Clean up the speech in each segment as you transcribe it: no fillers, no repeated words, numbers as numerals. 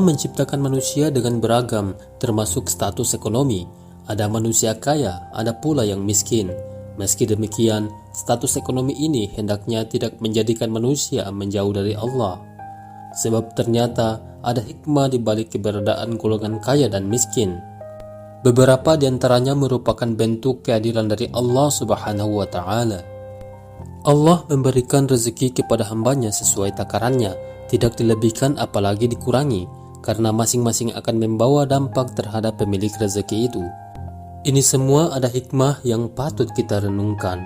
Allah menciptakan manusia dengan beragam, termasuk status ekonomi. Ada manusia kaya, ada pula yang miskin. Meski demikian, status ekonomi ini hendaknya tidak menjadikan manusia menjauh dari Allah. Sebab ternyata ada hikmah di balik keberadaan golongan kaya dan miskin. Beberapa di antaranya merupakan bentuk keadilan dari Allah Subhanahu wa Ta'ala. Allah memberikan rezeki kepada hambanya sesuai takarannya, tidak dilebihkan apalagi dikurangi, karena masing-masing akan membawa dampak terhadap pemilik rezeki itu. Ini semua ada hikmah yang patut kita renungkan.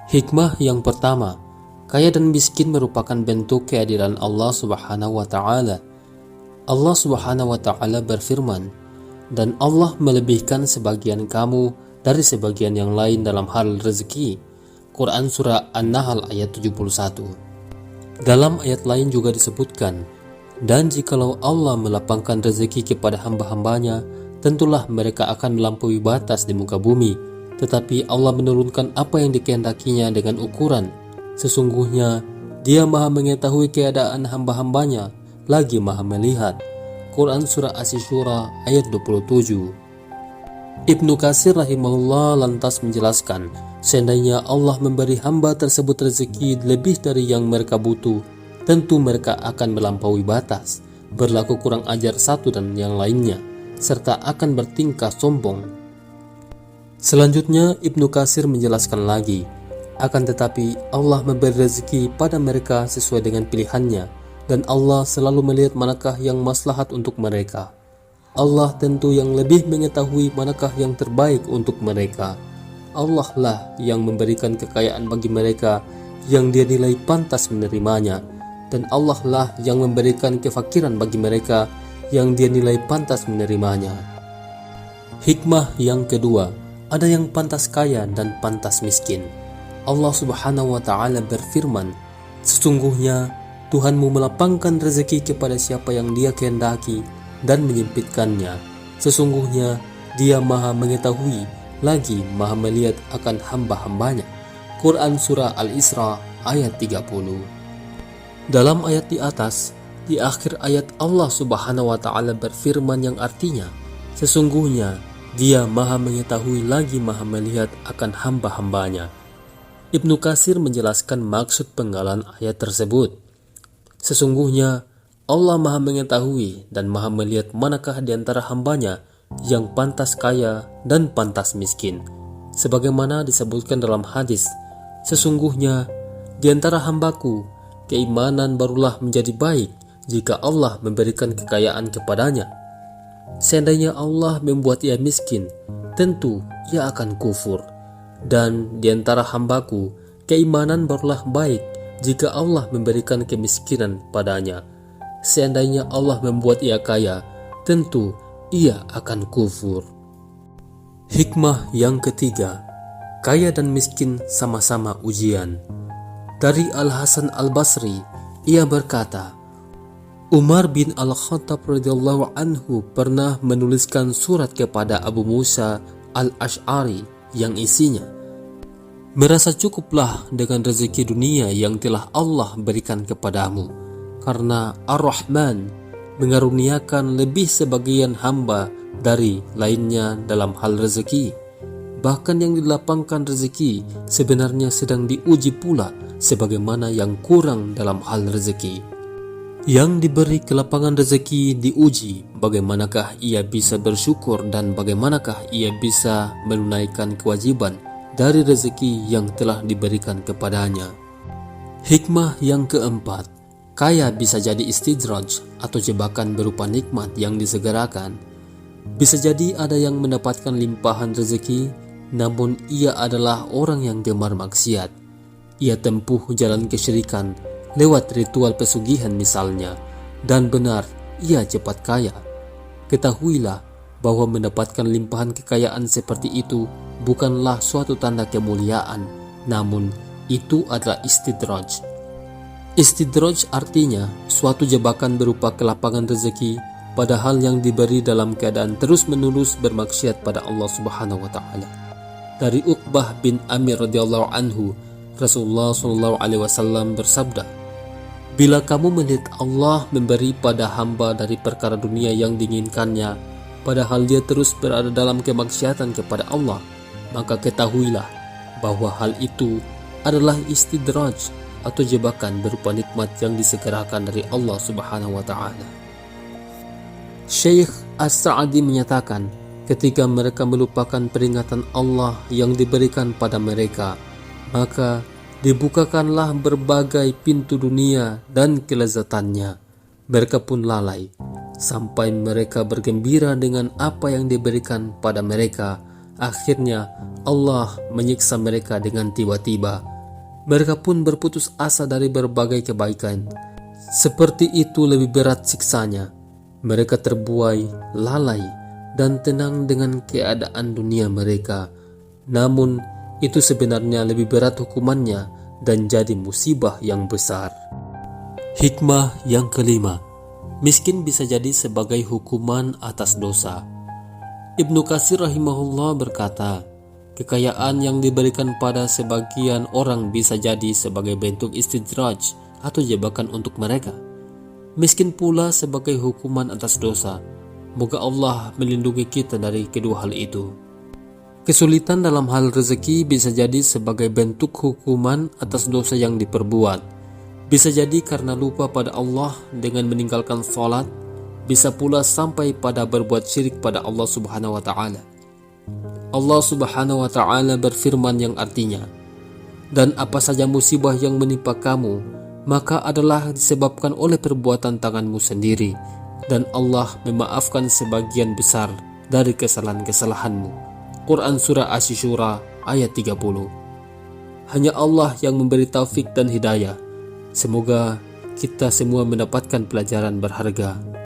Hikmah yang pertama, kaya dan miskin merupakan bentuk keadilan Allah Subhanahu wa Ta'ala. Allah Subhanahu wa Ta'ala berfirman, "Dan Allah melebihkan sebagian kamu dari sebagian yang lain dalam hal rezeki." Quran Surah An-Nahl ayat 71. Dalam ayat lain juga disebutkan, "Dan jikalau Allah melapangkan rezeki kepada hamba-hambanya, tentulah mereka akan melampaui batas di muka bumi. Tetapi Allah menurunkan apa yang dikehendakinya dengan ukuran. Sesungguhnya Dia maha mengetahui keadaan hamba-hambanya, lagi maha melihat." Quran Surah Asy-Syura ayat 27. Ibnu Katsir rahimahullah lantas menjelaskan, seandainya Allah memberi hamba tersebut rezeki lebih dari yang mereka butuh, tentu mereka akan melampaui batas, berlaku kurang ajar satu dan yang lainnya, serta akan bertingkah sombong. Selanjutnya Ibnu Katsir menjelaskan lagi, akan tetapi Allah memberi rezeki pada mereka sesuai dengan pilihannya, dan Allah selalu melihat manakah yang maslahat untuk mereka. Allah tentu yang lebih mengetahui manakah yang terbaik untuk mereka. Allah lah yang memberikan kekayaan bagi mereka yang Dia nilai pantas menerimanya, dan Allah lah yang memberikan kefakiran bagi mereka yang Dia nilai pantas menerimanya. Hikmah yang kedua, ada yang pantas kaya dan pantas miskin. Allah Subhanahu wa Ta'ala berfirman, "Sesungguhnya Tuhanmu melapangkan rezeki kepada siapa yang Dia kehendaki dan menyempitkannya. Sesungguhnya Dia maha mengetahui, lagi maha melihat akan hamba-hambanya." Quran Surah Al-Isra ayat 30. Dalam ayat di atas, di akhir ayat Allah Subhanahu wa Ta'ala berfirman yang artinya, "Sesungguhnya Dia maha mengetahui, lagi maha melihat akan hamba-hambanya." Ibnu Katsir menjelaskan maksud penggalan ayat tersebut. Sesungguhnya Allah maha mengetahui dan maha melihat manakah di antara hambanya yang pantas kaya dan pantas miskin. Sebagaimana disebutkan dalam hadis, "Sesungguhnya di antara hambaku, keimanan barulah menjadi baik jika Allah memberikan kekayaan kepadanya. Seandainya Allah membuat ia miskin, tentu ia akan kufur. Dan di antara hambaku, keimanan barulah baik jika Allah memberikan kemiskinan padanya. Seandainya Allah membuat ia kaya, tentu ia akan kufur." Hikmah yang ketiga, kaya dan miskin sama-sama ujian. Dari Al-Hasan Al-Basri, ia berkata, Umar bin Al-Khattab radhiyallahu anhu pernah menuliskan surat kepada Abu Musa Al-Asy'ari yang isinya, "Merasa cukuplah dengan rezeki dunia yang telah Allah berikan kepadamu, karena Ar-Rahman mengaruniakan lebih sebagian hamba dari lainnya dalam hal rezeki. Bahkan yang dilapangkan rezeki sebenarnya sedang diuji pula sebagaimana yang kurang dalam hal rezeki. Yang diberi kelapangan rezeki diuji bagaimanakah ia bisa bersyukur dan bagaimanakah ia bisa menunaikan kewajiban dari rezeki yang telah diberikan kepadanya." Hikmah yang keempat, kaya bisa jadi istidraj atau jebakan berupa nikmat yang disegerakan. Bisa jadi ada yang mendapatkan limpahan rezeki, namun ia adalah orang yang gemar maksiat. Ia tempuh jalan kesyirikan lewat ritual pesugihan misalnya, dan benar ia cepat kaya. Ketahuilah bahwa mendapatkan limpahan kekayaan seperti itu bukanlah suatu tanda kemuliaan, namun itu adalah istidraj. Istidraj artinya suatu jebakan berupa kelapangan rezeki, padahal yang diberi dalam keadaan terus-menerus bermaksiat pada Allah Subhanahu wa Ta'ala. Dari Uqbah bin Amir radhiyallahu anhu, Rasulullah SAW bersabda, Bila kamu melihat Allah memberi pada hamba dari perkara dunia yang diinginkannya, padahal dia terus berada dalam kemaksiatan kepada Allah, maka ketahuilah bahwa hal itu adalah istidraj atau jebakan berupa nikmat yang disegerakan dari Allah Subhanahu wa Ta'ala. Syekh As-Sa'di menyatakan, ketika mereka melupakan peringatan Allah yang diberikan pada mereka, maka dibukakanlah berbagai pintu dunia dan kelezatannya. Mereka pun lalai sampai mereka bergembira dengan apa yang diberikan pada mereka. Akhirnya Allah menyiksa mereka dengan tiba-tiba. Mereka pun berputus asa dari berbagai kebaikan. Seperti itu lebih berat siksanya. Mereka terbuai, lalai, dan tenang dengan keadaan dunia mereka. Namun itu sebenarnya lebih berat hukumannya dan jadi musibah yang besar. Hikmah yang kelima, miskin bisa jadi sebagai hukuman atas dosa. Ibnu Katsir rahimahullah berkata, kekayaan yang diberikan pada sebagian orang bisa jadi sebagai bentuk istidraj atau jebakan untuk mereka. Miskin pula sebagai hukuman atas dosa. Moga Allah melindungi kita dari kedua hal itu. Kesulitan dalam hal rezeki bisa jadi sebagai bentuk hukuman atas dosa yang diperbuat. Bisa jadi karena lupa pada Allah dengan meninggalkan sholat. Bisa pula sampai pada berbuat syirik pada Allah Subhanahu wa Ta'ala. Allah Subhanahu wa Ta'ala berfirman yang artinya, dan apa saja musibah yang menimpa kamu, maka adalah disebabkan oleh perbuatan tanganmu sendiri, dan Allah memaafkan sebagian besar dari kesalahan-kesalahanmu. Quran Surah Asy-Syura ayat 30. Hanya Allah yang memberi taufik dan hidayah. Semoga kita semua mendapatkan pelajaran berharga.